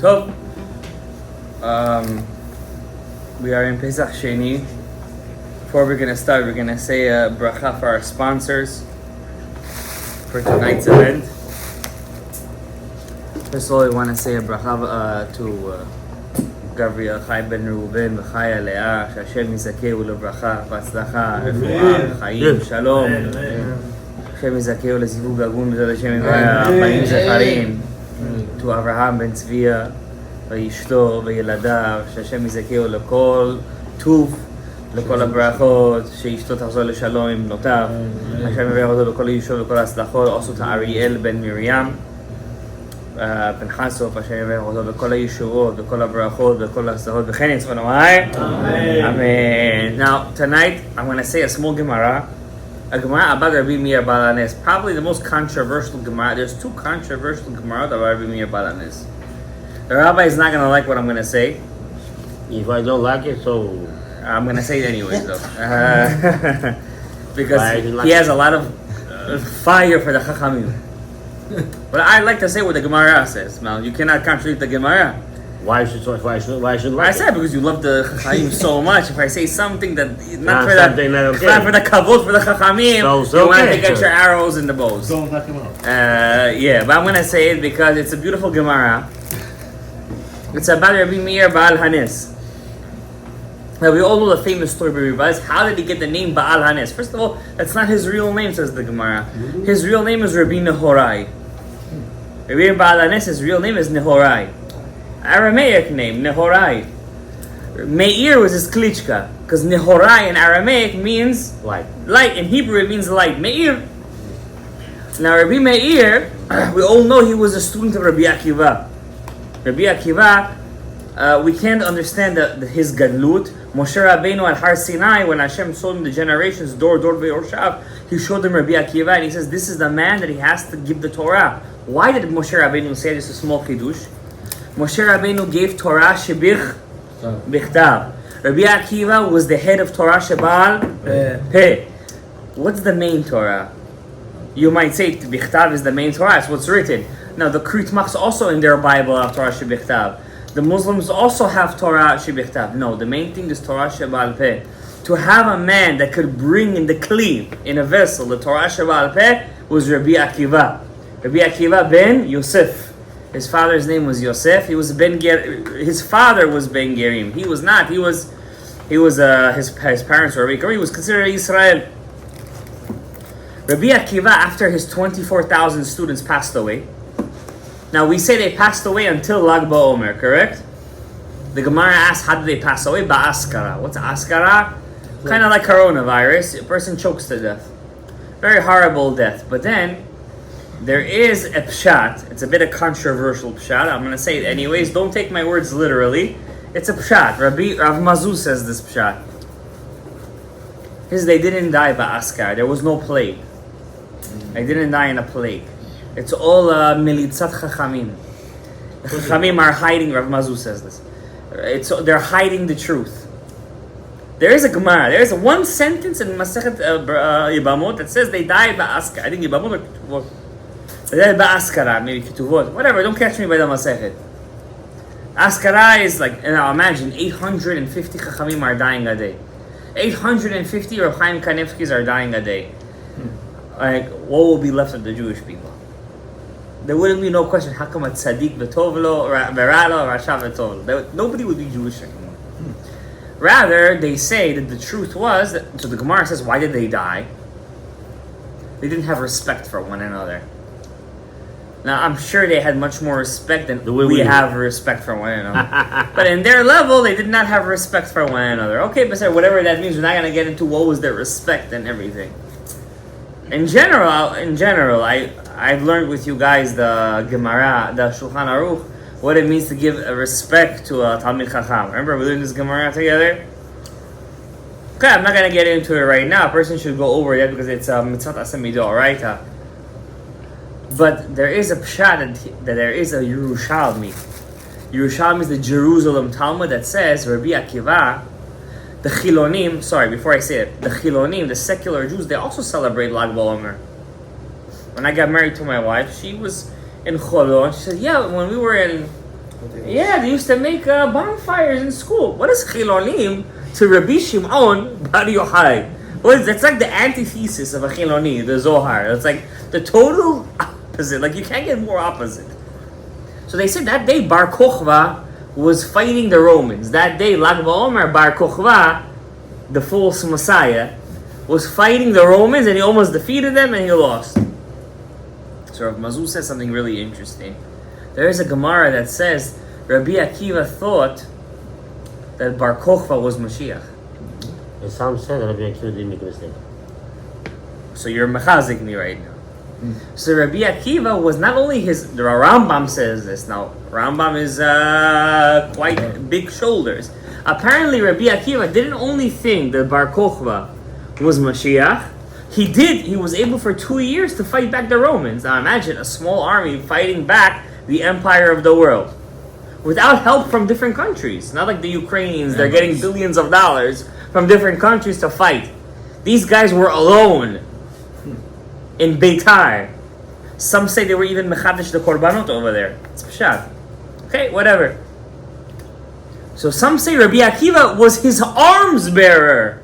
Tov. We are in Pesah Sheni. Before we're gonna start, we're gonna say a bracha for our sponsors for tonight's event. First of all, we want to say a bracha to Gabriel Chai Ben Reuben V'Chaya Leah, Hashem Yizakeu Lebracha, V'Atzlacha, Refuah, Chaim, Shalom. Hashem Yizakeu Lezivug Agun V'Zeh Hashem Chaim Zecharim. To Avraham Ben Tzviya ואשתו וילדיו, שהשם יזכהו לכל טוב, לכל הברכות, שאשתו תחזור לשלום עם בנותיו, השם יברך אותו בכל היישוב וכל ההצלחות, also to אריאל בן מרים, בן חסוף, השם יברך אותו בכל היישובות, בכל הברכות, בכל ההצלחות, וכן יצחון אמר. Amen. Now, tonight, I'm going to say a small Gemara, a Gemara about Rabbi Meir Baal Haness, probably the most controversial Gemara. There's two controversial Gemara about Rabbi Meir Baal Haness. The Rabbi is not going to like what I'm going to say. If I don't like it, so... I'm going to say it anyways, though. Because he has a lot of fire for the Chachamim. But I like to say what the Gemara says. Now, you cannot contradict the Gemara. Why should like I said because you love the Chachamim so much. If I say something that not for the kavod, for the Chachamim, you want to get your arrows in the bows. Don't knock him out. Yeah, but I'm going to say it because it's a beautiful Gemara. It's about Rabbi Meir Baal Haness. Now we all know the famous story of Rabbi. How did he get the name Baal Haness? First of all, that's not his real name, says the Gemara. His real name is Rabbi Nehorai. Rabbi Baal Haness, his real name is Nehorai. Aramaic name, Nehorai. Meir was his klitschka, because Nehorai in Aramaic means light. Light. In Hebrew it means light. Meir. Now Rabbi Meir, we all know he was a student of Rabbi Akiva. Rabbi Akiva, we can't understand his gadlut. Moshe Rabbeinu at Har Sinai, when Hashem told him the generations, Dor Ve'orshav, he showed him Rabbi Akiva, and he says, this is the man that he has to give the Torah. Why did Moshe Rabbeinu say this? A small chidush. Moshe Rabbeinu gave Torah shebich bichtav. Rabbi Akiva was the head of Torah shebal peh. What's the main Torah? You might say bichtav is the main Torah. It's what's written. Now the Kritmachs also in their Bible have Torah shebichtav. The Muslims also have Torah shebichtav. No, the main thing is Torah shebal peh. To have a man that could bring in the kli, in a vessel, the Torah shebal peh was Rabbi Akiva. Rabbi Akiva ben Yosef. His father's name was Yosef. He was his father was Ben Gerim. He was not. His parents were Rabbi. He was considered Israel. Rabbi Akiva, after his 24,000 students passed away. Now we say they passed away until Lag BaOmer, correct? The Gemara asks, how did they pass away? Ba'askara. What's askara? Kind of like coronavirus. A person chokes to death. Very horrible death. But then, there is a pshat. It's a bit of controversial pshat. I'm going to say it anyways. Don't take my words literally. It's a pshat. Rav Mazu says this pshat. They didn't die ba'askara. There was no plague. They didn't die in a plague. It's all militzat chachamim. The chachamim are hiding. Rav Mazu says this. They're hiding the truth. There is a Gemara. There is one sentence in Masechet Yibamot that says they died ba'askara. I think Yibamot or Ketuvot. They died ba'askara, maybe Ketuvot. Whatever. Don't catch me by the Masechet. Askara is like, now imagine 850 chachamim are dying a day. 850 Rav Chaim Kanevskis are dying a day. Like, what will be left of the Jewish people? There wouldn't be no question. How come a tzaddik v'tovlo, veralo, rasha v'tovlo? Nobody would be Jewish anymore. Rather, they say that the truth was that. So the Gemara says, why did they die? They didn't have respect for one another. Now, I'm sure they had much more respect than we have respect for one another. But in their level, they did not have respect for one another. Okay, but whatever that means, we're not going to get into what was their respect and everything. In general, I've learned with you guys the Gemara, the Shulchan Aruch, what it means to give a respect to a Talmid Chacham. Remember, we learned this Gemara together? Okay, I'm not going to get into it right now. A person should go over that because it's Mitzvot Asamido, right? But there is a pshat that there is a Yerushalmi. Yerushalmi is the Jerusalem Talmud that says Rabbi Akiva, the Chilonim, before I say it, the Chilonim, the secular Jews, they also celebrate Lag BaOmer. When I got married to my wife, she was in Cholon. She said, yeah, when we were in Yeah, they used to make bonfires in school. What is Chilonim to Rabbi Shimon Bar Yochai? That's like the antithesis of a Chiloni, the Zohar. It's like the total opposite. Like you can't get more opposite. So they said that day Bar Kochva was fighting the Romans. That day Lag BaOmer Bar Kochva, the false Messiah, was fighting the Romans and he almost defeated them and he lost. So Rav Mazul says something really interesting. There is a Gemara that says Rabbi Akiva thought that Bar Kochva was Mashiach. And some said that Rabbi Akiva didn't make a mistake. So you're mechazik me right now. So Rabbi Akiva was not only the Rambam says this. Now Rambam is quite big shoulders. Apparently Rabbi Akiva didn't only think that Bar Kochva was Mashiach. He was able for 2 years to fight back the Romans. Now imagine a small army fighting back the empire of the world without help from different countries. Not like the Ukrainians, they're getting billions of dollars from different countries to fight. These guys were alone in Beitar. Some say they were even mechadish the korbanot over there. It's pshat. Okay, whatever. So some say Rabbi Akiva was his arms bearer.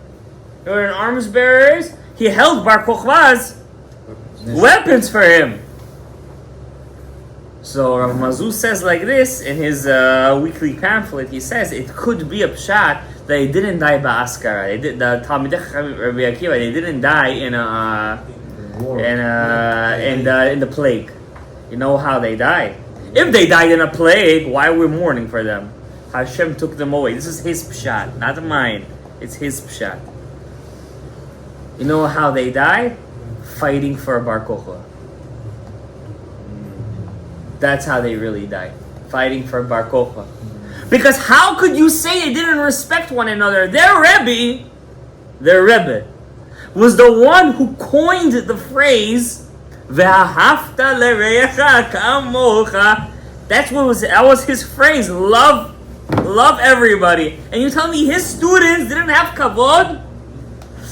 You know what an arms bearer is? He held Bar Kochva's weapons for him. So Rav Mazuz says like this in his weekly pamphlet. He says it could be a pshat that they didn't die by Askara. The Talmidei Chacham Rabbi Akiva, they didn't die in the plague. You know how they died? If they died in a plague, why are we mourning for them? Hashem took them away. This is his pshat, not mine. It's his pshat. You know how they died? Fighting for Bar Kochva. That's how they really died. Fighting for Bar Kochva. Because how could you say they didn't respect one another? Their Rebbe was the one who coined the phrase Ve'ahavta l'reyecha k'amocha. That was his phrase. Love everybody. And you tell me his students didn't have kavod?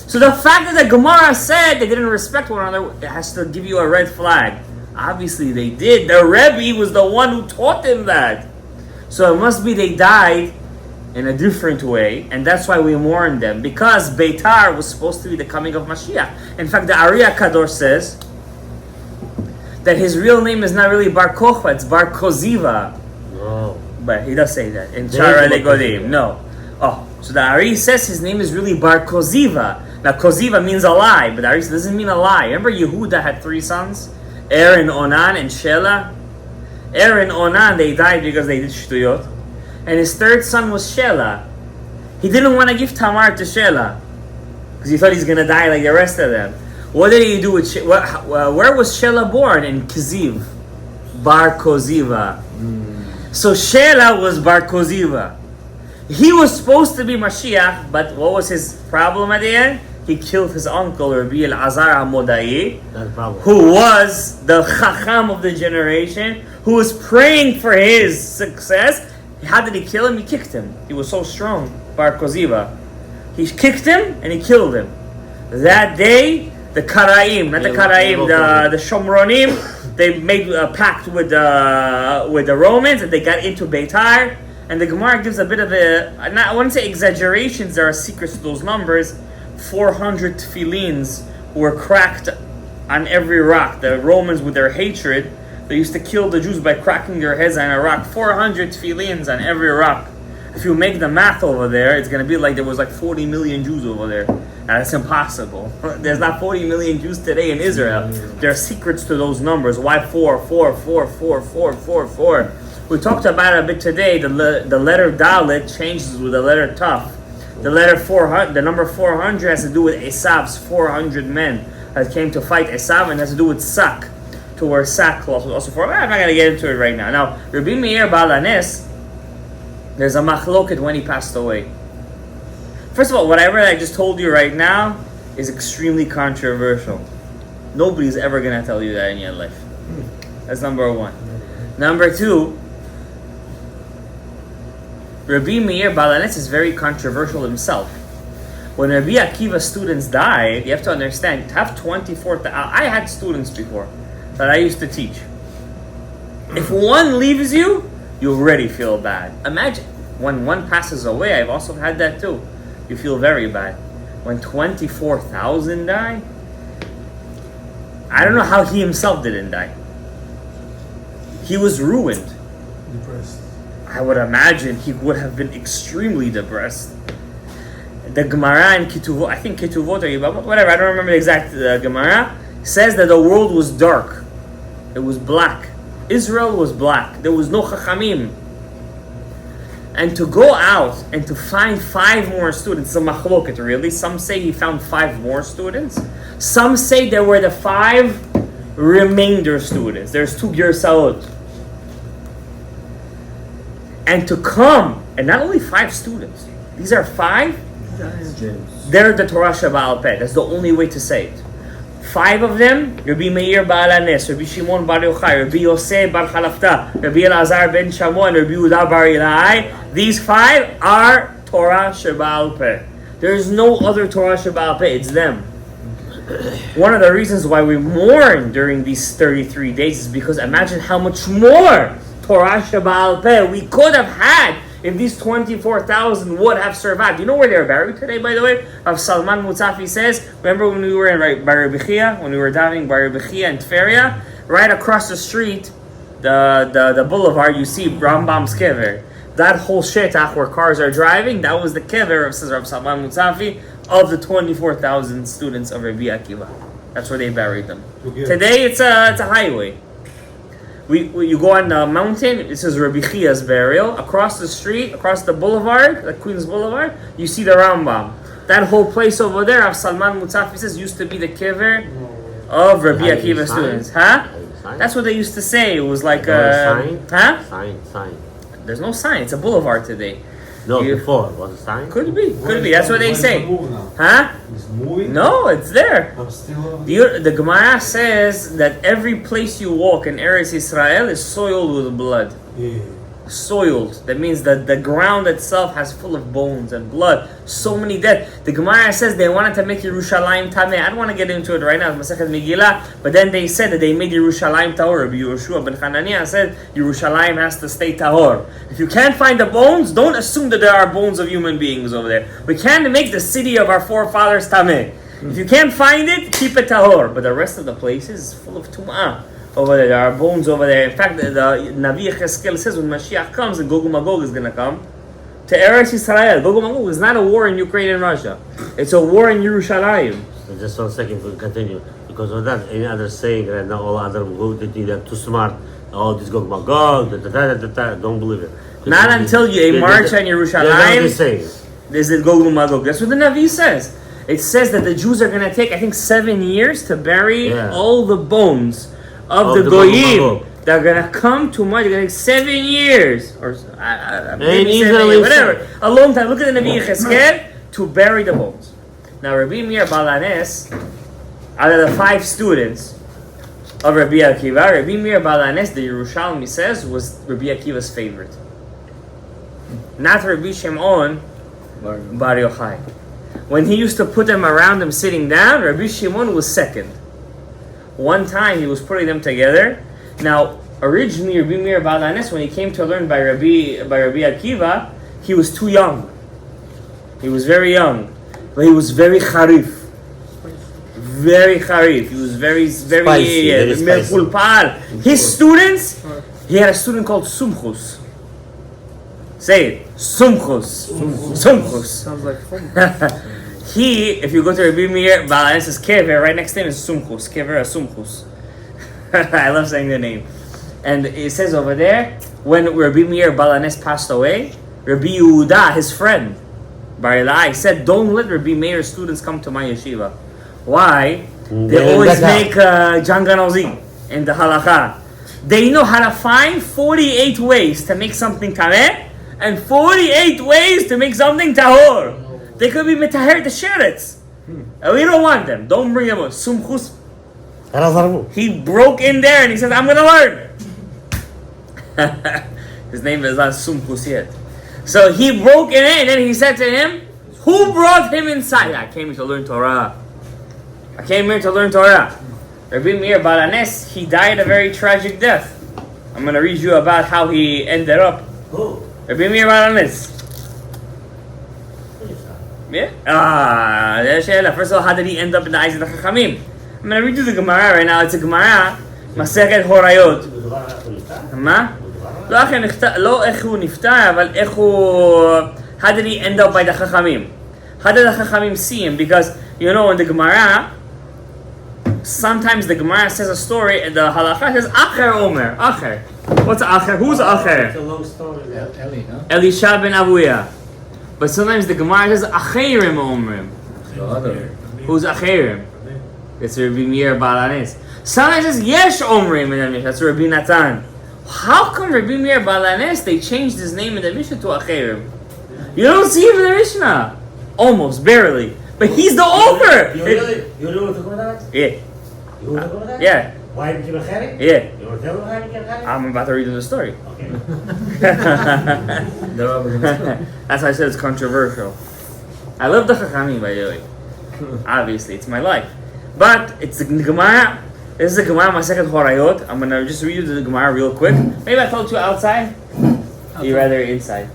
So the fact that the Gemara said they didn't respect one another, it has to give you a red flag. Obviously they did. The Rebbe was the one who taught them that. So it must be they died in a different way, and that's why we mourn them. Because Beitar was supposed to be the coming of Mashiach. In fact, the Ariya Kadosh says that his real name is not really Bar Kochva, it's Bar Koziva. No. But he does say that in Shara Legodim. No. Oh, so the Ari says his name is really Bar Koziva. Now Koziva means a lie, but Ari doesn't mean a lie. Remember Yehuda had 3 sons? Er and Onan and Shelah. Er and Onan, they died because they did shtuyot. And his 3rd son was Shelah. He didn't want to give Tamar to Shelah because he thought he's going to die like the rest of them. What did he do with where was Shelah born? In Kiziv. Bar Koziva. So Shelah was Bar Koziva. He was supposed to be Mashiach, but what was his problem at the end? He killed his uncle, Rabbi Elazar HaModai, who was the Chacham of the generation, who was praying for his success. How did he kill him? He kicked him. He was so strong, Bar Koziva. He kicked him and he killed him. That day, the Karaim, not the Karaim, the Shomronim, they made a pact with the Romans and they got into Beitar. And the Gemara gives a bit of I wouldn't say exaggerations, there are secrets to those numbers. 400 tefillins were cracked on every rock. The Romans, with their hatred, they used to kill the Jews by cracking their heads on a rock. 400 tefillins on every rock. If you make the math over there, it's going to be like there was like 40 million Jews over there. And that's impossible. There's not 40 million Jews today in Israel. There are secrets to those numbers. Why 4? We talked about it a bit today. The letter Dalet changes with the letter Taf. The letter 400, the number 400 has to do with Esav's 400 men that came to fight Esav, and has to do with sak, to wear sackcloth. Also, I'm not going to get into it right now. Now, Rabbi Meir Baal Haness, there's a machloket when he passed away. First of all, whatever I just told you right now is extremely controversial. Nobody's ever going to tell you that in your life. That's number 1. Number 2, Rabbi Meir Baal Haness is very controversial himself. When Rabbi Akiva's students died, you have to understand, to have 24,000... I had students before that I used to teach. If one leaves you you already feel bad. Imagine, when one passes away, I've also had that too. You feel very bad. When 24,000 die, I don't know how he himself didn't die. He was ruined. Depressed. I would imagine he would have been extremely depressed. The Gemara in Ketuvot, I think Ketuvot or Yibamot, whatever, I don't remember the exact Gemara, says that the world was dark. It was black. Israel was black. There was no Chachamim. And to go out and to find 5 more students, it's a machloket really. Some say he found 5 more students. Some say there were the 5 remainder students. There's 2 Gersaot. And to come, and not only 5 students, these are 5, they're the Torah Sheba'al Peh. That's the only way to say it. 5 of them, Rabbi Meir Baal Haness, Rabbi Shimon Bar Yochai, Rabbi Yosef Bar Chalafta, Rabbi Elazar Ben Shamon, Rabbi Yehuda Bar Ilai. These 5 are Torah Sheba'al Peh. There's no other Torah Sheba'al Peh, it's them. One of the reasons why we mourn during these 33 days is because imagine how much more Torah Sheba'al Peh we could have had if these 24,000 would have survived. You know where they're buried today, by the way? Rav Salman Mutzafi says, remember when we were in Bar Rabbi, when we were davening Bar Rabbi in Tveria, right across the street, the boulevard, you see Rambam's kever. That whole shetach where cars are driving, that was the kever, says Rav Salman Mutzafi, of the 24,000 students of Rabbi Akiva. That's where they buried them. Today it's a highway. You go on the mountain, this is Rabbi Chia's burial. Across the street, across the boulevard, the Queen's Boulevard, you see the Rambam. That whole place over there, Rav Salman Mutzafi says, used to be the kever of Rabbi Akiva students. Huh? That's what they used to say. It was like a... Huh? Sign. There's no sign. It's a boulevard today. No, before. Was it sign? Could be. That's what they say. Huh? It's moving? No, it's there. I'm still... The Gemara says that every place you walk in Eretz Israel is soiled with blood. Yeah. Soiled. That means that the ground itself has full of bones and blood. So many dead. The Gemara says they wanted to make Yerushalayim Tameh. I don't want to get into it right now. It's Masechet Megillah. But then they said that they made Yerushalayim Tahor. Rabbi Yehoshua ben Hananiah said Yerushalayim has to stay Tahor. If you can't find the bones, don't assume that there are bones of human beings over there. We can't make the city of our forefathers Tameh. If you can't find it, keep it Tahor. But the rest of the places is full of Tum'ah. Over there are bones over there. In fact, the Navi Yechezkel says when Mashiach comes, and Gog Magog is going to come to Eretz Yisrael. Gog Magog is not a war in Ukraine and Russia. It's a war in Yerushalayim. So just 1 second to continue. Because of that, any other saying right now, all other Magog, they're too smart. Oh, this Gog Magog, don't believe it. Not until a march on Yerushalayim. There's the Gog Magog. That's what the Navi says. It says that the Jews are going to take, I think, 7 years to bury all the bones of the Goyim. They're gonna come to Moshe. They're gonna take 7 years or maybe 7 years, whatever. A long time. Look at the Navi Yechezkel to bury the bones. Now Rabbi Meir Baal Haness, out of the 5 students of Rabbi Akiva, Rabbi Meir Baal Haness, the Yerushalmi says, was Rabbi Akiva's favorite. Not Rabbi Shimon Bar Yochai. When he used to put them around him sitting down, Rabbi Shimon was second. One time he was putting them together. Now, originally Rabbi Meir Baal Haness, when he came to learn by Rabbi Akiva, he was too young. He was very young, but he was very charif. Very charif. He was very spicy. His students, he had a student called Sumchus. Say it, Sumchus. Sumchus. Sounds like He, if you go to Rabbi Meir Baal Haness's kever, right next to him is Sumchus. Kever Sumchus. I love saying the name. And it says over there, when Rabbi Meir Baal Haness passed away, Rabbi Yehuda, his friend, Bar Ilai, said, don't let Rabbi Meir's students come to my yeshiva. Why? They always make John Ganozi in the halakha. They know how to find 48 ways to make something tameh and 48 ways to make something tahor. They could be metaher the sheretz. We don't want them. Don't bring them up. Sumchus. He broke in there and he said, I'm going to learn. His name is not Sumchus yet. So he broke in and then he said to him, who brought him inside? I came here to learn Torah. Rabbi Meir Baal Haness, he died a very tragic death. I'm going to read you about how he ended up. Who? Rabbi Meir Bar Haness. Yeah? There's Sheila. First of all, how did he end up in the eyes of the Chachamim? I'm going to read you the Gemara right now. It's a Gemara, Masechet Horayot. מה? לא איך הוא נפטר, אבל איך הוא... How did he end up by the Chachamim? How did the Chachamim see him? Because, you know, in the Gemara, sometimes the Gemara says a story and the Halakha says, Acher Omer. Acher. What's Acher? Who's Acher? It's a long story. Eli, no? Elisha ben Abuya. But sometimes the Gemara says, Acherim Omrim. The other. Who's Acherim? It's Rabbi Meir Bar Haness. Sometimes it says, Yesh Omrim in the Mishnah. That's Rabbi Natan. How come Rabbi Meir Bar Haness, they changed his name in the Mishnah to Acherim? You don't see him in the Mishnah. Almost, barely. But he's the author. You really want to go with that? Yeah. You want to go with that? Yeah. Why did you become Chari? Yeah. You want to tell me why you became Chari? I'm about to read you the story. Okay. That's why I said it's controversial. I love the Chachamim, by the way. Obviously, it's my life. But it's the Gemara. This is the Gemara, my second Horayot. I'm going to just read you the Gemara real quick. Maybe I told you outside. You rather inside?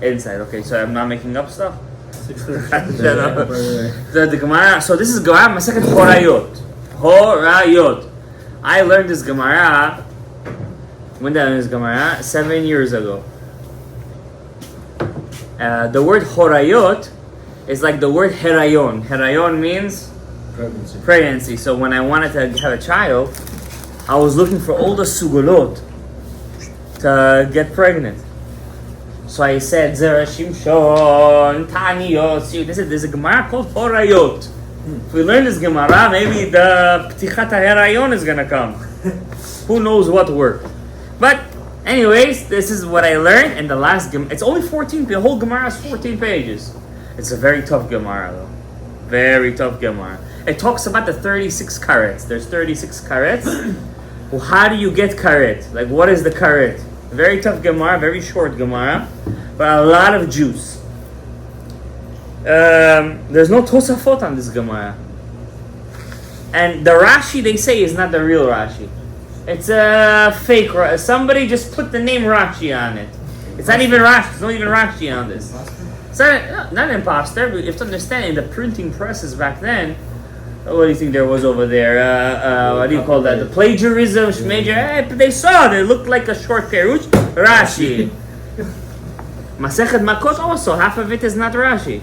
Inside, okay. So I'm not making up stuff? 6:30. Shut up. The Gemara. So this is Gemara, my second Horayot. Horayot. I learned this Gemara. When did I learn this Gemara? 7 years ago. The word Horayot is like the word Herayon. Herayon means pregnancy. So when I wanted to have a child, I was looking for all the sugolot to get pregnant. So I said, Zera Shimshon, Taniyot. See, there's a Gemara called Horayot. If we learn this Gemara, maybe the Ptichat HaHerayon is going to come. Who knows what word. But anyways, this is what I learned. And the last Gemara, it's only 14, the whole Gemara is 14 pages. It's a very tough Gemara though. Very tough Gemara. It talks about the 36 karets. There's 36 karets. Well, how do you get karet? Like, what is the karet? Very tough Gemara, very short Gemara, but a lot of juice. There's no Tosafot on this Gemara. And the Rashi, they say, is not the real Rashi. It's a fake Rashi. Somebody just put the name Rashi on it. It's not even Rashi. There's not even Rashi on this. It's not an imposter, but you have to understand, in the printing presses back then, what do you think there was over there? What do you call that? The plagiarism, but they saw it. It looked like a short perush. Rashi. Masechet Makot also, half of it is not Rashi.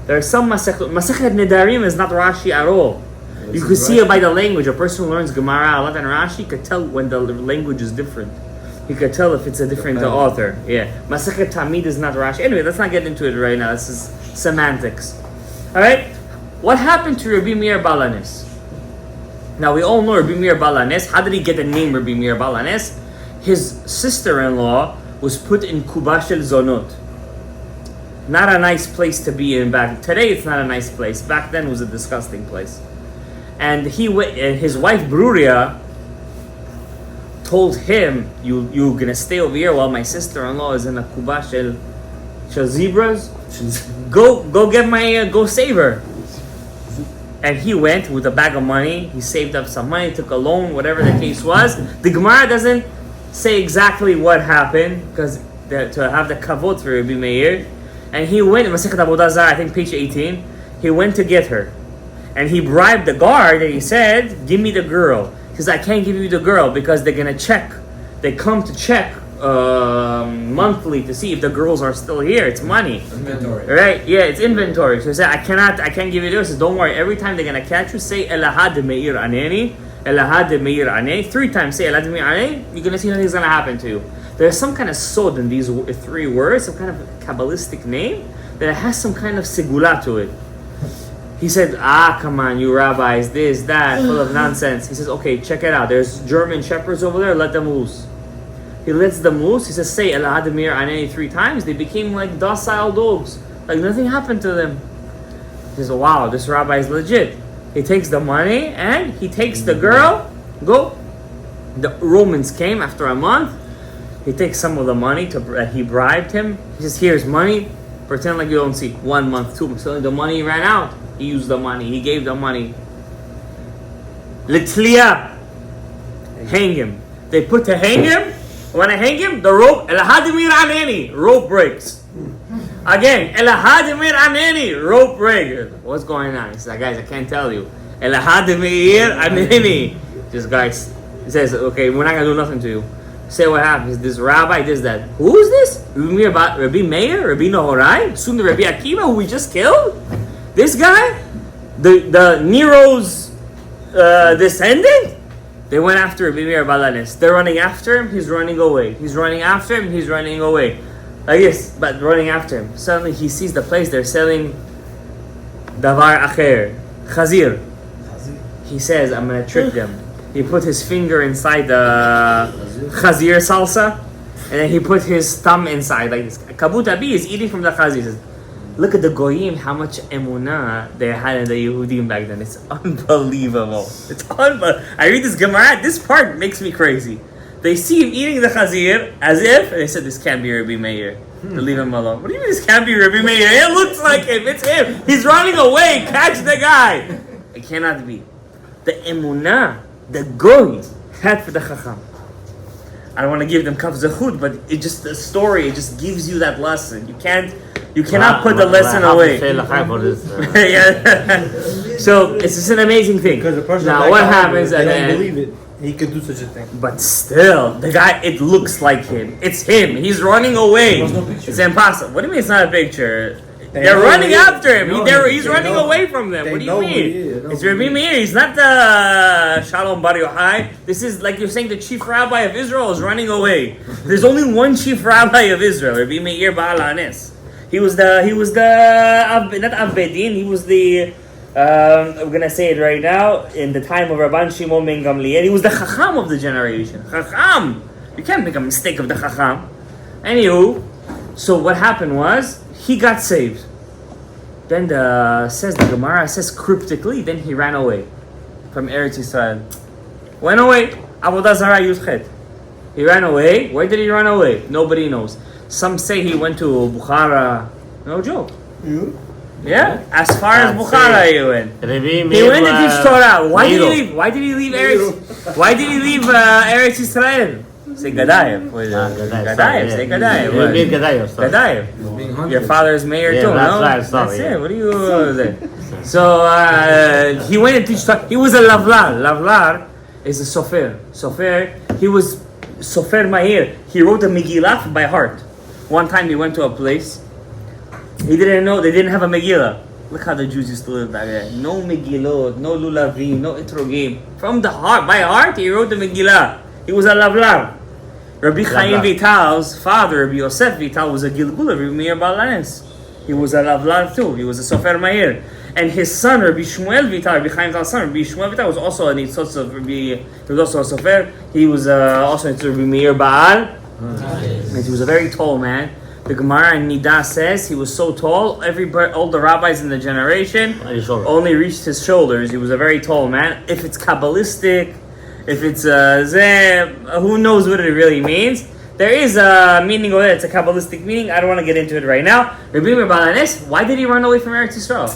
There are some Masechet Nedarim is not Rashi at all. You could see it by the language. A person who learns Gemara a lot and Rashi could tell when the language is different. He could tell if it's a different author. Yeah. Masechet Tamid is not Rashi. Anyway, let's not get into it right now. This is semantics. Alright? What happened to Rabbi Meir Bar Haness? Now we all know Rabbi Meir Bar Haness. How did he get the name Rabbi Meir Bar Haness? His sister-in-law was put in Kubash el Zonot. Not a nice place to be in back. Today it's not a nice place. Back then it was a disgusting place. And his wife Bruria told him, "You're gonna stay over here while my sister-in-law is in a Kubash el Zebras. Go save her." And he went with a bag of money. He saved up some money, took a loan, whatever the case was. The Gemara doesn't say exactly what happened because to have the kavod for Rabbi Meir. And he went in Masechet Avodah Zarah, I think page 18. He went to get her, and he bribed the guard. And he said, "Give me the girl." He says, "I can't give you the girl because they're gonna check. They come to check monthly to see if the girls are still here. It's money, Inventory. right? Yeah, it's inventory." So he said, I can't give you this." He says, "Don't worry. Every time they're gonna catch you, say Elahad Meir Aneni, Elahad Meir Aneni. 3 times say Elahad Meir Aneni. You're gonna see nothing's gonna happen to you." There's some kind of sod in these 3 words, some kind of Kabbalistic name that has some kind of segula to it. He said, "Come on, you rabbis, this, that, full of nonsense." He says, "Okay, check it out. There's German shepherds over there. Let them loose." He lets them loose. He says, "Say Elahad Meir Aneni 3 times." They became like docile dogs. Like nothing happened to them. He says, "Wow, this rabbi is legit." He takes the money and he takes the girl. Go. The Romans came after a month. He takes some of the money he bribed him. He says, "Here's money. Pretend like you don't see." 1 month, 2 months. So the money ran out. He used the money. He gave the money. L'tliya. Hang him. They put to hang him. When I hang him, the rope, Elahadimir Aneni, rope breaks. Again, Elahadimir Aneni, rope breaks. What's going on? He said, guys, I can't tell you. Elahadimir Aneni. This guy says, okay, we're not going to do nothing to you. Say what happens. This rabbi does that. Who is this? Rabbi Meir? Rabbi Nohorai? Soon the Rabbi Akiva, who we just killed? This guy? The Nero's descendant? They went after Rabbi Meir Balanes. They're running after him, he's running away. He's running after him, he's running away. Like this, but running after him. Suddenly he sees the place they're selling Davar Acher, Chazir. He says, I'm going to trick them. He put his finger inside the Chazir salsa, and then he put his thumb inside like this. Kabut Abi is eating from the Chazir. He says, look at the Goyim, how much emunah they had in the Yehudim back then. It's unbelievable. It's unbelievable. I read this Gemara, this part makes me crazy. They see him eating the Chazir as if, and they said, this can't be Rabbi Meir. To leave him alone. What do you mean this can't be Rabbi Meir? It looks like him. It's him. He's running away. Catch the guy. It cannot be. The emunah, the goy, had for the chacham. I don't want to give them kaf zechut, but it just the story. It just gives you that lesson. You cannot put the lesson away. Yeah. So it's just an amazing thing. Because the person now what happens at at the the end, end? believe it. He could do such a thing. But still, the guy, it looks like him. It's him. He's running away. There's no picture. It's impossible. What do you mean it's not a picture? They They're know running who he is. after him. They know He's him. running They know away him. from them. They What do you know who mean? he is. They know It's who Rabbi he is. Meir. He's not the Shalom Bar Yochai. This is like you're saying the chief rabbi of Israel is running away. There's only one chief rabbi of Israel, Rabbi Meir Baal Haness. He was the not Avbedin. He was the I'm gonna say it right now. In the time of Rabban Shimon ben Gamliel, he was the Chacham of the generation. Chacham. You can't make a mistake of the Chacham. Anywho, so what happened was he got saved. Then the Gemara says cryptically. Then he ran away from Eretz Yisrael. Went away. Avodah Zarah Yudchet. He ran away. Where did he run away? Nobody knows. Some say he went to Bukhara. No joke. Yeah, as far as Bukhara he went. He went to teach Torah. Why did he leave? Why did he leave Eretz? Why did he leave Eretz Yisrael? Say Gadaev. Gadaev. Say Gadaev. Gadaev. Your father is Meir too, no? That's it. What do you say? So he went to teach Torah. He was a lavlar. Lavlar is a sofer. Sofer. He was sofer Meir. He wrote a Megillah by heart. One time he went to a place. He didn't know, they didn't have a Megillah. Look how the Jews used to live back then. No Megillot, no Lulavim, no Etrogim. From the heart, by heart, he wrote the Megillah. He was a lavlar. Rabbi Chaim Vital's father, Rabbi Yosef Vital, was a Gilgul of Rabbi Meir Balanes. He was a lavlar too. He was a Sofer Meir. And his son, Rabbi Shmuel Vital, Rabbi Chaim Vital's son, Rabbi Shmuel Vital, was also a Nitzotz of Rabbi, he was also a Sofer. He was also a Rabbi Meir Baal. And he was a very tall man. The Gemara in Nida says he was so tall, all the rabbis in the generation only reached his shoulders. He was a very tall man. If it's Kabbalistic, if it's who knows what it really means. There is a meaning of it. It's a Kabbalistic meaning. I don't want to get into it right now. Rabbi Meir Baal Haness, why did he run away from Eretz Yisrael?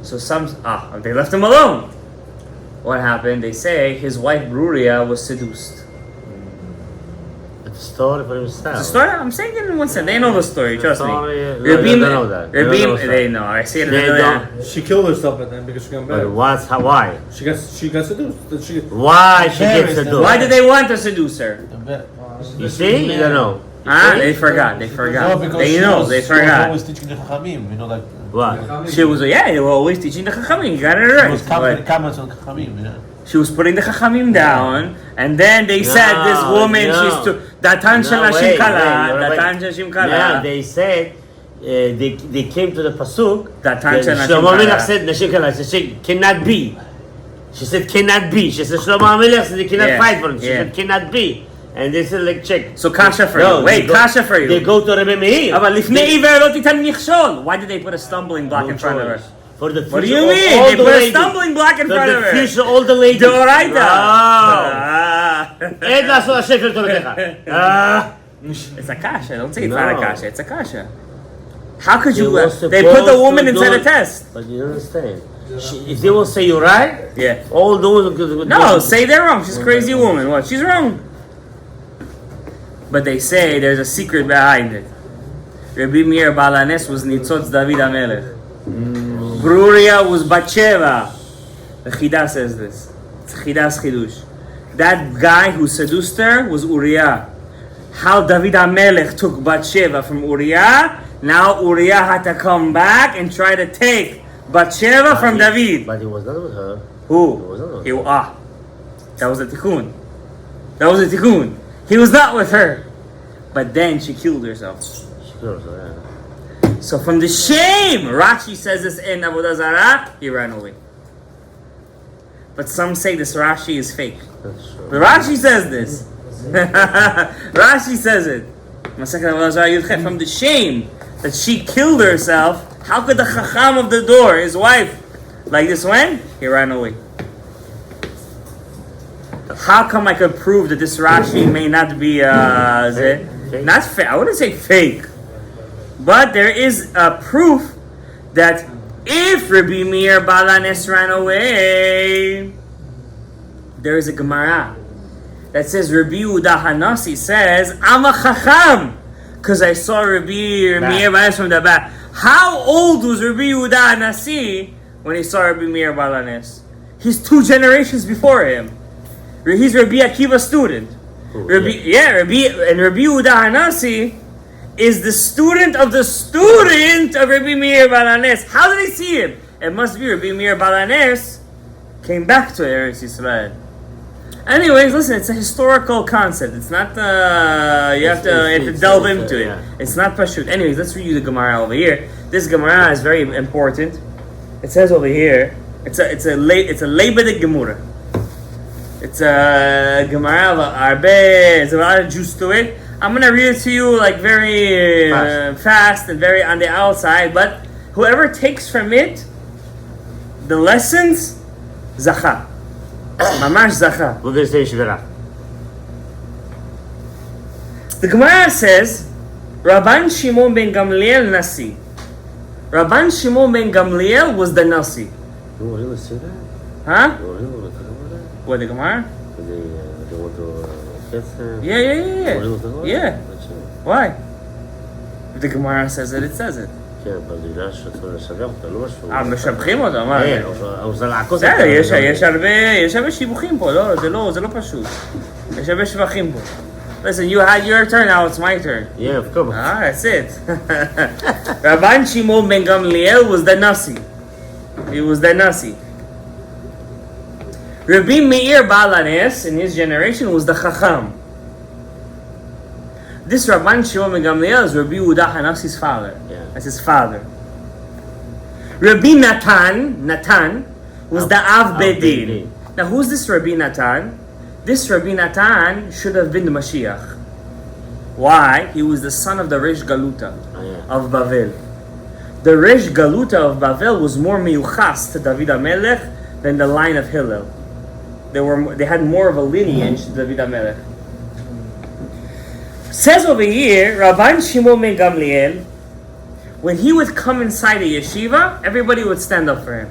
So they left him alone. What happened? They say his wife Bruria was seduced. Story for himself. The story? I'm saying it in one sense. They know the story, trust me. They know that. They know. I see it in the She killed herself at then because she got married. Why? She got seduced. Why she gets seduced? Why did they want to seduce her? You see? You don't know. They forgot. They forgot. They forgot. Always teaching the Chachamim, like. What? She was, they were always teaching the Chachamim. You got it right. She was comments on Chachamim, She was putting the Chachamim down, and then they said this woman, she's too. Datan Shalashim Kala. Yeah, they said they came to the pasuk. Datan Shlomo Melech said Nashim Kala. She said cannot be. She said cannot be. She said Shlomo Melech said they cannot fight for him. She said cannot be. And they said like check. So kasha for you. Wait, kasha for you. They go to Rabbi Meir. Why did they put a stumbling block in front of her? For the future, What do you mean? They put a stumbling block in front of her. For the future, all the ladies. It's a kasha. Don't say it's not a kasha. It's a kasha. How could you? were They put the supposed woman to inside do a it. test. But you understand? If they will say you're right, Yeah. all those. No, say they're wrong. She's a crazy woman. What? She's wrong. But they say there's a secret behind it. Rabbi Meir Baal Haness was Nitzotz David HaMelech. Bruria was Batsheva. The Chida says this. It's Chidas Chidush. That guy who seduced her was Uriah. How David HaMelech took Batsheva from Uriah, now Uriah had to come back and try to take Batsheva from David. But he was not with her. Who? He was not with He, her. that was a tikkun. That was a tikkun. He was not with her. But then she killed herself. She killed her, So from the shame, Rashi says this in Avodah Zarah, he ran away. But some say this Rashi is fake. yeah. That's true. But Rashi says this. Rashi says it. Masechet Avodah Zarah Yudchet, from the shame that she killed herself, how could the Chacham of the door, his wife, like this went? He ran away. How come I could prove that this Rashi may not be Fake. not fake? I wouldn't say fake, but there is a proof that if Rabbi Meir Baal Haness ran away, there is a Gemara that says Rabbi Yehuda Hanasi says I'm a Chacham because I saw Rabbi Meir Baal Haness from the back. How old was Rabbi Yehuda Hanasi when he saw Rabbi Meir Baal Haness? He's 2 generations before him. He's Rabbi Akiva's student. Rabbi Yehuda Hanasi is the student of the student of Rabbi Meir Baal Haness. How did he see him? It must be Rabbi Meir Baal Haness came back to Eretz Yisrael. Anyways, listen, it's a historical concept. It's not, you have to delve into it. Yeah. It's not pashut. Anyways, let's read the Gemara over here. This Gemara is very important. It says over here, it's a Leibedik Gemara. It's a Gemara of Arbe. There's a lot of juice to it. I'm gonna read it to you like very fast and very on the outside. But whoever takes from it the lessons, zacha, mamash zacha. We're going to say Shivera. The Gemara says, Rabban Shimon ben Gamliel Nasi. Rabban Shimon ben Gamliel was the Nasi. You really see that? Huh? You really want to talk about that? What, the Gemara? They want to kiss her? Yeah. You really want to talk about Yeah. that? That's it. Why? If the Gemara says it, it says it. כן, אבל בגלל שצריך לשבח אותה, לא משהו. משבחים אותו, מה? כן, הוא רוצה לעקוס בסדר, יש הרבה שיבוכים פה, זה לא פשוט. יש הרבה שבחים פה. Listen, you had your turn, now it's my turn. Yeah, of course. That's it. Rabban Shimon ben Gamliel was the Nasi. He was the Nasi. Rabbi Meir Baal Haness, in his generation, was the Chacham. This Rabban Shimon ben Gamliel is Rabbi Yehuda Hanasi's father. Yeah. That's his father. Rabbi Natan was the Av Bedin. Now, who's this Rabbi Natan? This Rabbi Natan should have been the Mashiach. Why? He was the son of the Resh Galuta of Bavel. The Resh Galuta of Bavel was more miyuchas to David HaMelech than the line of Hillel. They had more of a lineage to David HaMelech. Says over here, Rabban Shimon ben Gamliel, when he would come inside a yeshiva, everybody would stand up for him.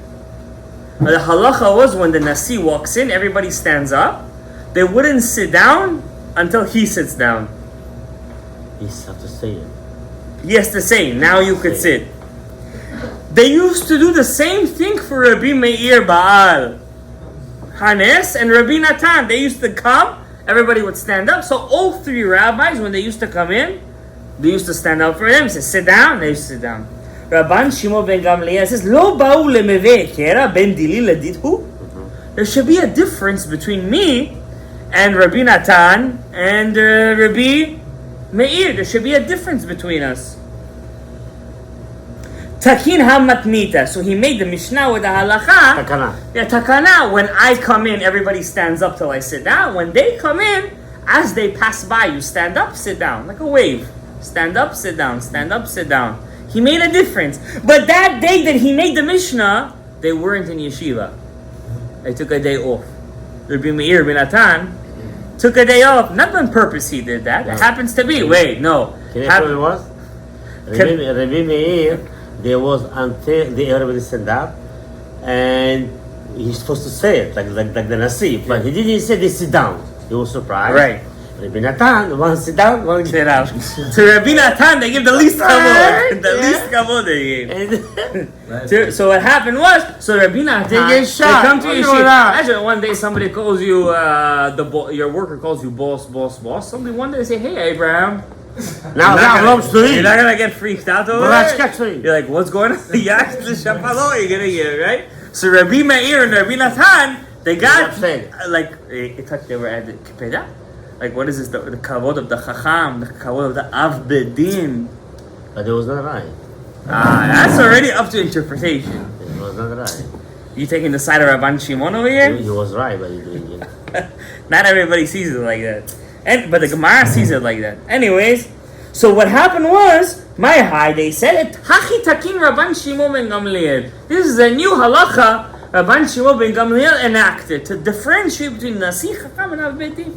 The halacha was when the Nasi walks in, everybody stands up. They wouldn't sit down until he sits down. He has to say it. He has to say, now you could sit. They used to do the same thing for Rabbi Meir Baal Haness and Rabbi Natan. They used to come, everybody would stand up. So all 3 rabbis, when they used to come in, they used to stand up for them. Say, sit down. They used to sit down. Rabban Shimon ben Gamliel says, Lo ba'u lemeveh kera ben dili ledidhu. There should be a difference between me and Rabbi Natan and Rabbi Meir. There should be a difference between us. Takin ha-matnita. So he made the Mishnah with the halacha. Takana. Yeah, takana. When I come in, everybody stands up till I sit down. When they come in, as they pass by, you stand up, sit down. Like a wave. Stand up, sit down. Stand up, sit down. He made a difference. But that day that he made the Mishnah, they weren't in yeshiva. They took a day off. Rabbi Meir ben Natan took a day off. Not on purpose he did that. No. It happens to be. Wait, no. Can you tell me what it was? Rabbi Meir, there was until the everybody stand up, and he's supposed to say it like the Nasi, but he didn't say they sit down. He was surprised. Right. Rabbi Natan, one sit down, one Sit down. To Rabbi Natan, they give the least kavod. The least kavod they gave. So what happened was, so Rabbi Natan, They get shot. they come to What your do you shit. want? Imagine one day somebody calls you, your worker calls you boss. Somebody one day say, hey Abraham. Now that belongs to You're him. not gonna get freaked out over Brach, it. catch me. You're like, what's going on? Yeah, the shapalo, you're gonna get it, right? So Rabbi Meir and Rabbi Natan, they got upset. they were at the Kipeda. Like, what is this? The kavod of the chacham, the kavod of the av bedin. But it was not right. That's already up to interpretation. It was not right. You taking the side of Rabban Shimon over here? He was right, but he doing it. Not everybody sees it like that. But the Gemara sees it like that. Anyways, so what happened was, my high, they said it, Hachi Takin Rabban Shimon ben Gamliel. This is a new halacha Rabban Shimon ben Gamliel enacted to differentiate between Nasi Chacham and Av Beit.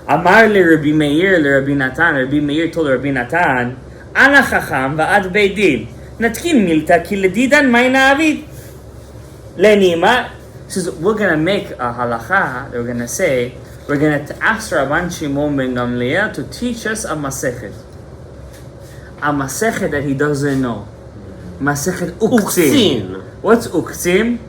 Amar le Rabbi Meir le Rabbi Natan. Rabbi Meir told Rabbi Natan, Ana Chacham va'ad Beit Din. Natkin milta ki ledidan mayna avid. Lenima says, we're going to make a halacha, we're going to say, we're going to ask Rabban Shimon ben Gamliel to teach us a masechet. A masechet that he doesn't know. Masechet uktzin. What's uktzin?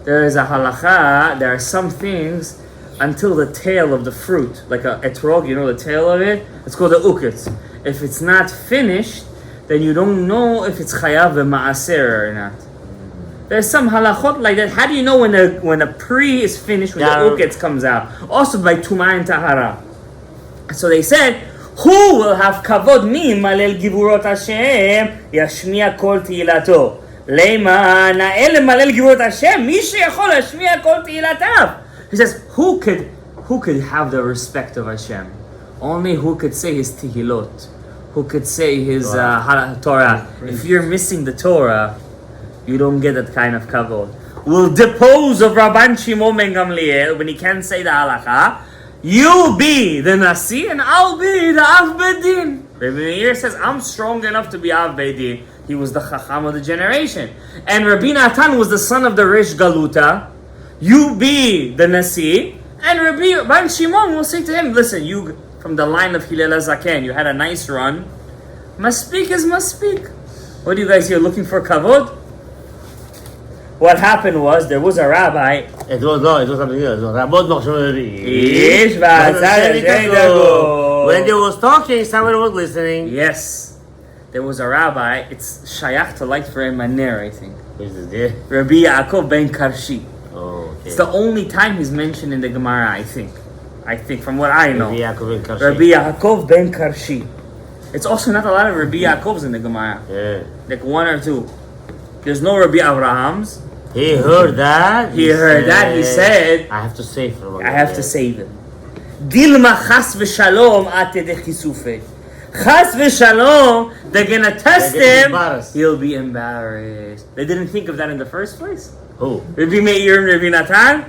There is a halacha, there are some things until the tail of the fruit, like a etrog, you know the tail of it? It's called the uketz. If it's not finished, then you don't know if it's chayav v'ma'aser or not. There's some halachot like that. How do you know when a pre is finished, when the uketz comes out? Also by Tumah and Tahara. So they said, who will have kavod mi malel givurot Hashem yashmiya kol tihilato? Lema na'el malel givurot Hashem mi sheyachol yashmiya kol tihilatav. He says, who could have the respect of Hashem? Only who could say his tehilot, who could say his Torah. If you're missing the Torah, you don't get that kind of kavod. We'll depose of Rabban Shimon ben Gamliel when he can't say the halacha. You'll be the Nasi and I'll be the Av Bedin. Rabbi Meir says, I'm strong enough to be Av Bedin. He was the Chacham of the generation. And Rabbi Natan was the son of the Rish Galuta. You be the Nasi. And Rabban Shimon will say to him, listen, you from the line of Hillel HaZaken, you had a nice run. Maspeak is maspeak. What do you guys here looking for kavod? What happened was, there was a rabbi. It was something else. Rabot Machshori. When they was talking, someone was listening. Yes. There was a rabbi. It's shayach to light for him Meir, I think. Who is this? Rabbi Yaakov ben Karshi. Oh, okay. It's the only time he's mentioned in the Gemara, I think. From what I know. Rabbi Yaakov ben Karshi. Rabbi Yaakov ben Karshi. It's also not a lot of Rabbi Yaakovs in the Gemara. Yeah. Like one or two. There's no Rabbi Avrahams. He heard that. He said, I have to save him. I have to save him. Dilma chas v'shalom ate de chisufei. Chas v'shalom, they're gonna test him. He'll be embarrassed. They didn't think of that in the first place. Who? Rabbi Meir and Rabbi Natan?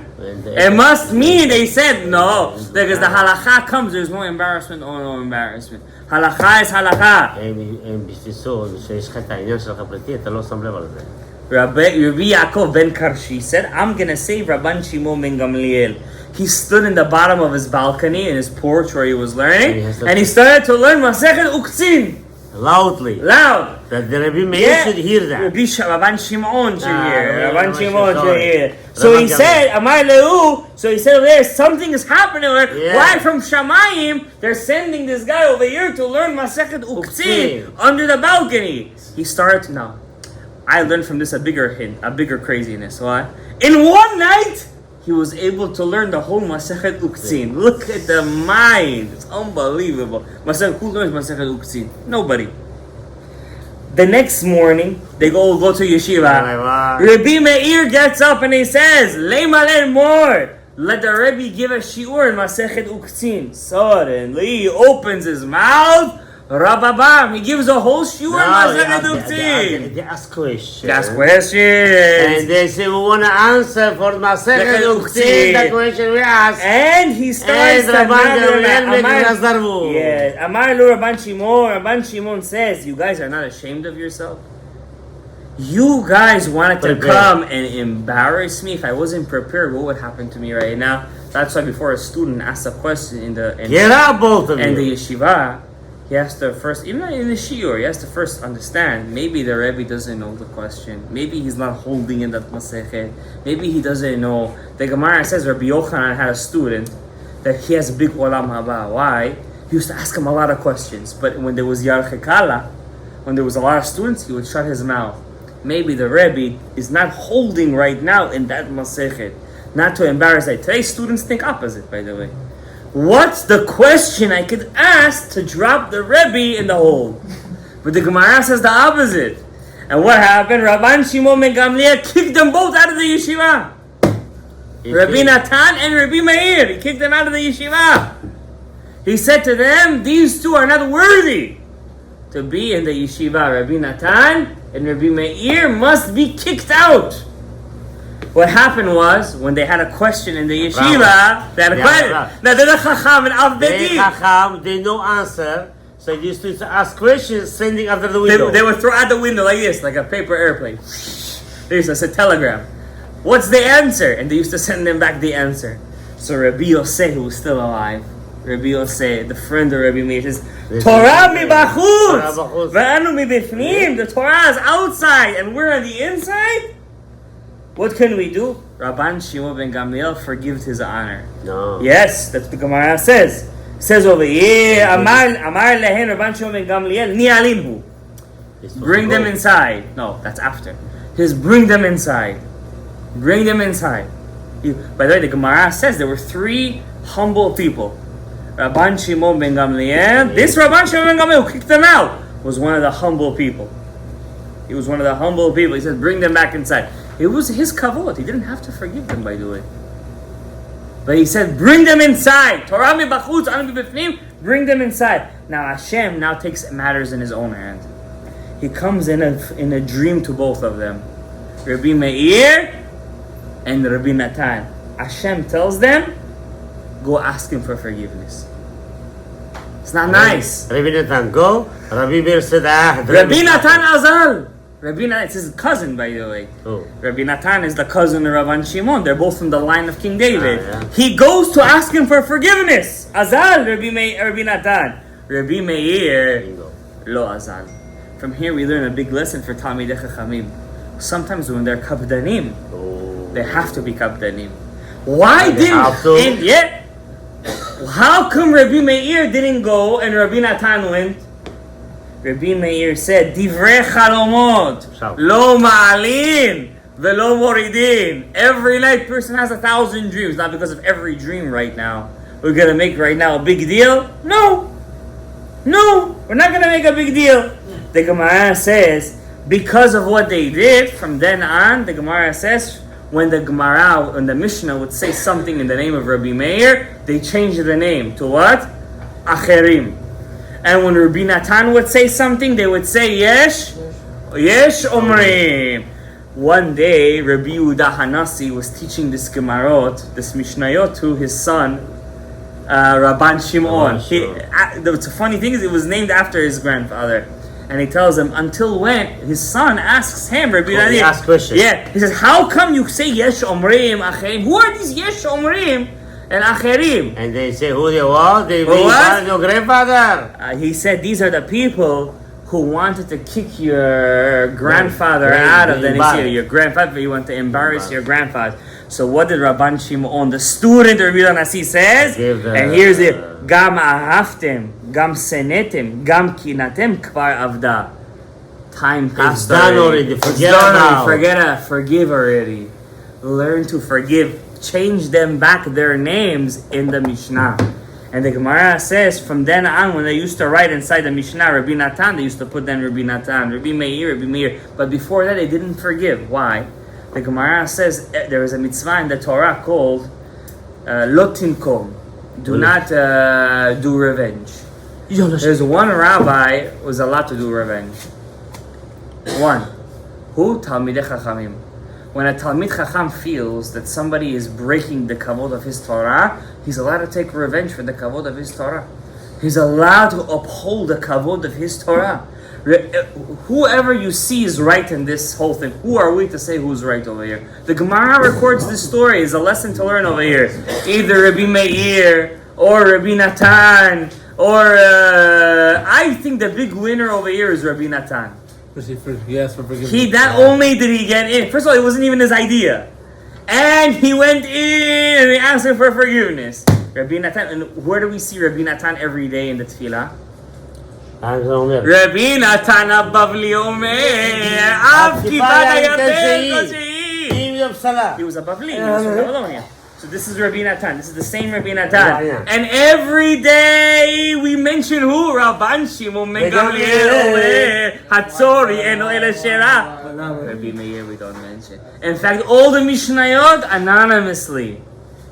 It must mean they said no, because the halakha comes, there's no embarrassment or no embarrassment. halakha is halakha. בשביל שיש לך את העניין שלך פרטי, אתה לא שם לב על זה. Rabbi Yaakov ben Karshi said, I'm going to save Rabban Shimon ben Gamliel. He stood in the bottom of his balcony in his porch where he was learning, and he started to learn Masechet Uktzin. Loudly. Loud. That the Rabbi Meir should hear that. Rabban Shimon should hear. Rabban Shimon should hear. So he said, Amar Lehu, so he said over there, something is happening. Why from Shamayim, they're sending this guy over here to learn Masechet Uktzin under the balcony. He started to know. I learned from this a bigger craziness. Why? In one night, he was able to learn the whole Masechet Uktzin. Look at the mind. It's unbelievable. Who learns Masechet Uktzin? Nobody. The next morning, they go to yeshiva. Rabbi Meir gets up and he says, Leimalel more. Let the Rabbi give a shiur in Masechet Uktzin. Suddenly, he opens his mouth. Rababam, he gives a whole shiur in Masechet Uktzin. They ask questions. They ask questions. And they say, we want to answer for Masechet Uktzin, the question we ask. And he starts to Amar Lu Rabban Shimon. Rabban Shimon says, you guys are not ashamed of yourself? You guys wanted to Prepare. come and embarrass me. If I wasn't prepared, what would happen to me right now? That's why before a student asks a question in the Get out, both of and the you. yeshiva, he has to first, even in the shiur, he has to first understand. Maybe the Rebbe doesn't know the question. Maybe he's not holding in that masechet. Maybe he doesn't know. The Gemara says Rabbi Yochanan had a student that he has a big olam haba. Why? He used to ask him a lot of questions. But when there was yarchekala, when there was a lot of students, he would shut his mouth. Maybe the Rebbe is not holding right now in that masechet. Not to embarrass it. Today's students think opposite, by the way. What's the question I could ask to drop the Rebbe in the hole? But the Gemara says the opposite. And what happened? Rabban Shimon ben Gamliel kicked them both out of the yeshiva. Rabbi Natan and Rabbi Meir. He kicked them out of the yeshiva. He said to them, these two are not worthy to be in the yeshiva. Rabbi Natan and Rabbi Meir must be kicked out. What happened was, when they had a question in the yeshiva, they had a question. Now they're the chacham and av They bedin. chacham, they no answer. So they used to ask questions, sending after the window. They would throw out the window like this, like a paper airplane. They used to say telegram. What's the answer? And they used to send them back the answer. So Rabbi Yosef, who was still alive, Rabbi Yosef, the friend of Rabbi Meir, says, Torah mi bachutz, ve'anu mi bifnim. The Torah is outside, and we're on the inside. What can we do? Rabban Shimon ben Gamliel forgives his honor. No. Yes, that's what the Gemara says. It says over here, Amar lehen Rabban Shimon ben Gamliel, ni'alimhu. Bring them inside. No, that's after. He says, bring them inside. Bring them inside. By the way, the Gemara says there were three humble people. Rabban Shimon ben Gamliel, this Rabban Shimon ben Gamliel who kicked them out, was one of the humble people. He was one of the humble people. He said, bring them back inside. It was his kavod. He didn't have to forgive them, by the way. But he said, bring them inside. Torah mi bachutz, anu mi bifnim. Bring them inside. Now Hashem now takes matters in his own hand. He comes in a dream to both of them. Rabbi Meir and Rabbi Natan. Hashem tells them, go ask him for forgiveness. It's not nice. Rabbi Natan, go. Rabbi Meir said, Rabbi Natan Azal. Rabbi Natan, it's his cousin, by the way. Oh. Rabbi Natan is the cousin of Rabban Shimon. They're both from the line of King David. Yeah. He goes to ask him for forgiveness. Azal, Rabbi Natan. Rabbi Meir, Bingo. lo Azal. From here we learn a big lesson for Talmidei Chachamim. Sometimes when they're kapdanim, Oh. they have to be kapdanim. Why They have to? didn't... Yeah. How come Rabbi Meir didn't go and Rabbi Natan went? Rabbi Meir said, Divrei Chalomot, lo ma'alin, velo moridin. Every night person has 1,000 dreams. Not because of every dream right now. We're going to make right now a big deal? No, we're not going to make a big deal. The Gemara says, because of what they did, from then on, the Gemara says, when the Mishnah would say something in the name of Rabbi Meir, they changed the name to what? Acherim. And when Rabbi Natan would say something, they would say Yesh Omrim. One day, Rabbi Yehuda Hanassi was teaching this Gemarot, this Mishnayot, to his son, Rabban Shimon. The funny thing is, it was named after his grandfather. And he tells him, until when? His son asks him, Rabbi Yehuda. He asks questions. Yeah, he says, how come you say Yesh Omrim, Acherim? Who are these Yesh Omrim and Acherim? And they say, who they were? They Who what? mean your grandfather. He said, these are the people who wanted to kick your grandfather out of the Nisir. Your grandfather, you want to embarrass your grandfather. So what did Rabban Shimon, the student of Rabbi Nasi, says? And here's it. Gam ahaftem, gam senetem, gam kinatem kvar avda. Time passed. It's done already. Forget about. Forgive already. Learn to forgive. Change them back their names in the Mishnah. And the Gemara says, from then on, when they used to write inside the Mishnah, Rabbi Natan, they used to put then Rabbi Natan, Rabbi Meir. But before that, they didn't forgive. Why? The Gemara says there is a mitzvah in the Torah called Lo Tinkom. Do not do revenge. There's one rabbi who was allowed to do revenge. One. Who? Talmidei Chachamim. When a Talmid Chacham feels that somebody is breaking the kavod of his Torah, he's allowed to take revenge for the kavod of his Torah. He's allowed to uphold the kavod of his Torah. Whoever you see is right in this whole thing. Who are we to say who's right over here? The Gemara records this story as a lesson to learn over here. Either Rabbi Meir or Rabbi Natan or I think the big winner over here is Rabbi Natan. He asked for forgiveness. Not only did he get in, first of all, it wasn't even his idea. And he went in and he asked him for forgiveness. Rabbi Natan, and where do we see Rabbi Natan every day in the tefillah? Rabbi Natan Bavli Omer, Av Kippah Hayater Koshehi. He was a Bavli, he was from Babylonia. So this is Rabbi Natan. This is the same Rabbi Natan. And every day we mention who? Rabban Shimon Ben Gamliel, Hatzori, Eno Ele Shera. Rabbi Meir we don't mention. In fact, all the Mishnayot anonymously.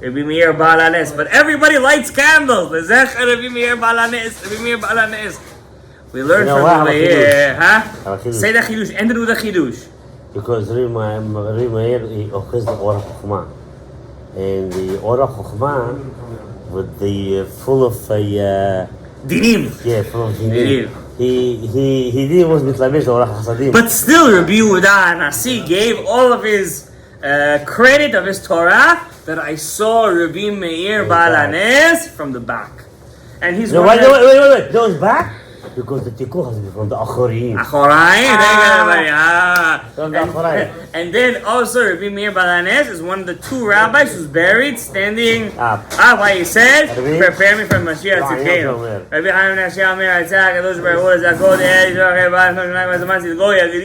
Rabbi Meir Baal Haness. But everybody lights candles. Lezecher Rabbi Meir Baal Haness. Rabbi Meir Baal Haness. We learn from Rabbi Meir. Say the Chidush. End it with a Chidush. Because Rabbi Meir he offers the Orach Chokhmah. And the Orach Chokhmah with the full of Dinim. Yeah, full of dinim. He didn't was mitlabesh Orach Hasadim. But still, Rabbi Yehuda Nasi gave all of his credit of his Torah that I saw Rabbi Meir Baal Haness from the back. And he's no, wait. Those back? Because the tikkun has been from the Achorim. And then also Rabbi Meir Baal Haness is one of the two rabbis who's buried standing up. Why he said, prepare me for Mashiach Tzidkenu. Rabbi Haness Omer,